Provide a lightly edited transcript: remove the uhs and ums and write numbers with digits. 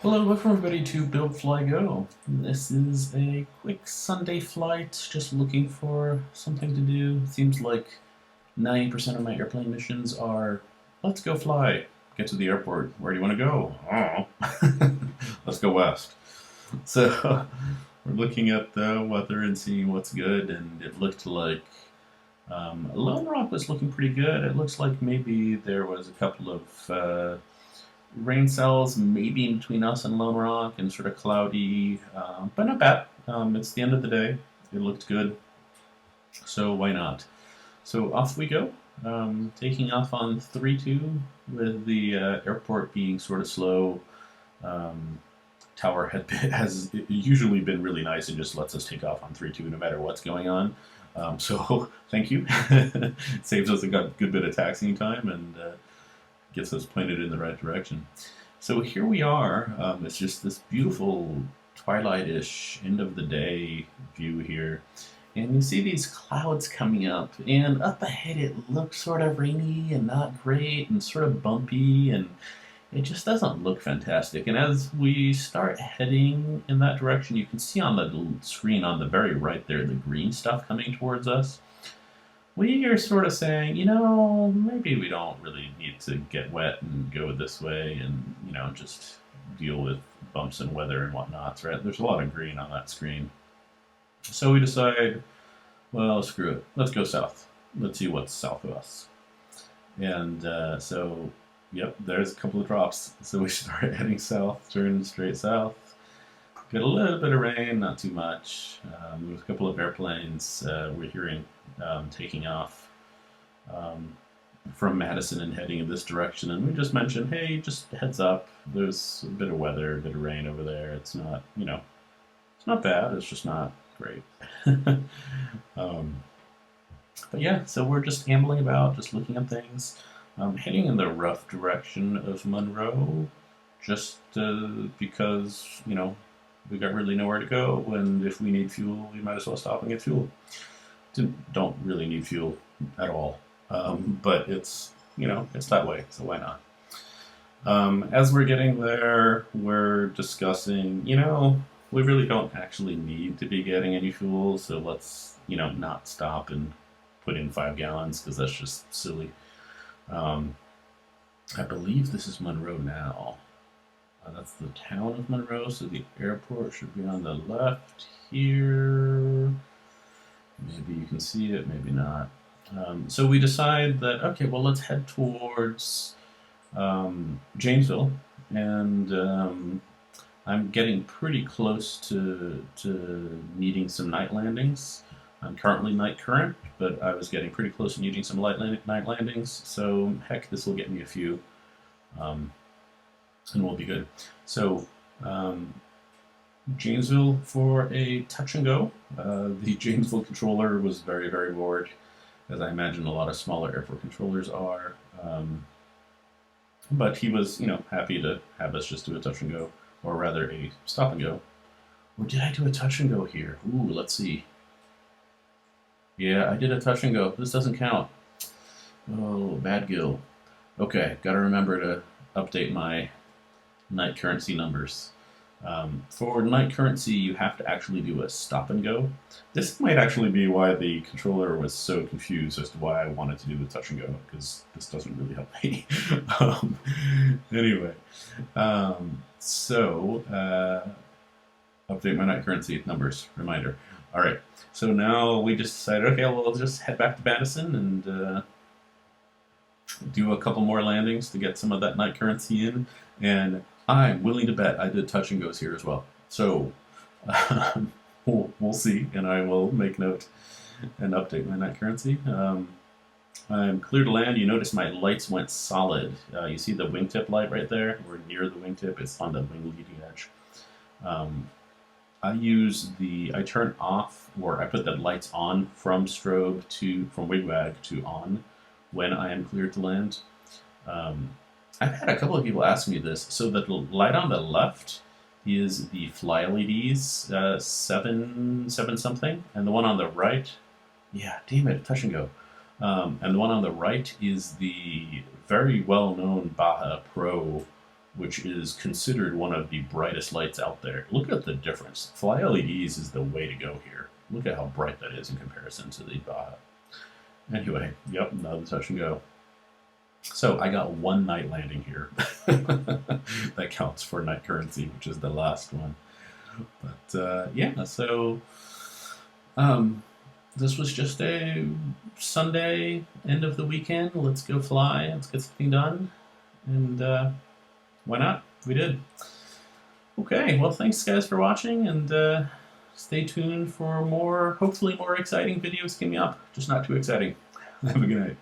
Hello, welcome everybody to Build Fly Go. This is a quick Sunday flight, just looking for something to do. Seems like 90% of my airplane missions are let's go fly, get to the airport. Where do you want to go? Oh, let's go west. So we're looking at the weather and seeing what's good, and it looked like Lone Rock was looking pretty good. It looks like maybe there was a couple of rain cells maybe in between us and Lone Rock and sort of cloudy, but not bad. It's the end of the day. It looked good, so why not? So off we go. Taking off on 3-2 with the airport being sort of slow. Um, Tower has usually been really nice and just lets us take off on 3-2 no matter what's going on. So thank you. Saves us a good bit of taxiing time and gets us pointed in the right direction. So here we are. It's just this beautiful twilight-ish end of the day view here. And you see these clouds coming up, and up ahead it looks sort of rainy and not great and sort of bumpy, and it just doesn't look fantastic. And as we start heading in that direction, you can see on the screen on the very right there the green stuff coming towards us. We are sort of saying, maybe we don't really need to get wet and go this way and, just deal with bumps and weather and whatnots, right? There's a lot of green on that screen. So we decide, well, screw it. Let's go south. Let's see what's south of us. And yep, there's a couple of drops. So we start heading south, turn straight south. Get a little bit of rain, not too much. There's a couple of airplanes we're hearing taking off from Madison and heading in this direction. And we just mentioned, hey, just heads up. There's a bit of weather, a bit of rain over there. It's not, it's not bad. It's just not great. But yeah, so we're just ambling about, just looking at things, heading in the rough direction of Monroe, just because, we got really nowhere to go, and if we need fuel, we might as well stop and get fuel. Don't really need fuel at all, but it's that way, so why not? As we're getting there, we're discussing, we really don't actually need to be getting any fuel, so let's, not stop and put in 5 gallons, because that's just silly. I believe this is Monroe now. That's the town of Monroe, so the airport should be on the left here. Maybe you can see it, maybe not. So we decide that, okay, well, let's head towards Janesville, and I'm getting pretty close to needing some night landings. I'm currently night current, but I was getting pretty close to needing some night landings, so heck, this will get me a few. And we'll be good. So, Janesville for a touch and go. The Janesville controller was very, very bored, as I imagine a lot of smaller airport controllers are. But he was, happy to have us just do a touch and go, or rather a stop and go. Or did I do a touch and go here? Ooh, let's see. Yeah, I did a touch and go. This doesn't count. Oh, bad Gil. Okay, gotta remember to update my night currency numbers. For night currency, you have to actually do a stop and go. This might actually be why the controller was so confused as to why I wanted to do the touch and go, because this doesn't really help me. Anyway, update my night currency numbers, reminder. All right, so now we just decided, okay, well, we'll just head back to Madison and do a couple more landings to get some of that night currency in, and I'm willing to bet I did touch and goes here as well. So we'll see, and I will make note and update my night currency. I'm clear to land. You notice my lights went solid. You see the wingtip light right there? We're near the wingtip. It's on the wing leading edge. I turn off, or I put the lights on from wigwag to on when I am cleared to land. I've had a couple of people ask me this. So the light on the left is the fly LEDs, 7 something, and the one on the right, yeah, damn it, touch and go. And the one on the right is the very well known Baja Pro which is considered one of the brightest lights out there. Look at the difference. Fly LEDs is the way to go here. Look at how bright that is in comparison to the Baja. Anyway, yep, another touch and go. So I got one night landing here. That counts for night currency, which is the last one. But yeah, so this was just a Sunday, end of the weekend. Let's go fly. Let's get something done. And why not? We did. Okay, well, thanks guys for watching, and stay tuned for more, hopefully more exciting videos coming up. Just not too exciting. Have a good night.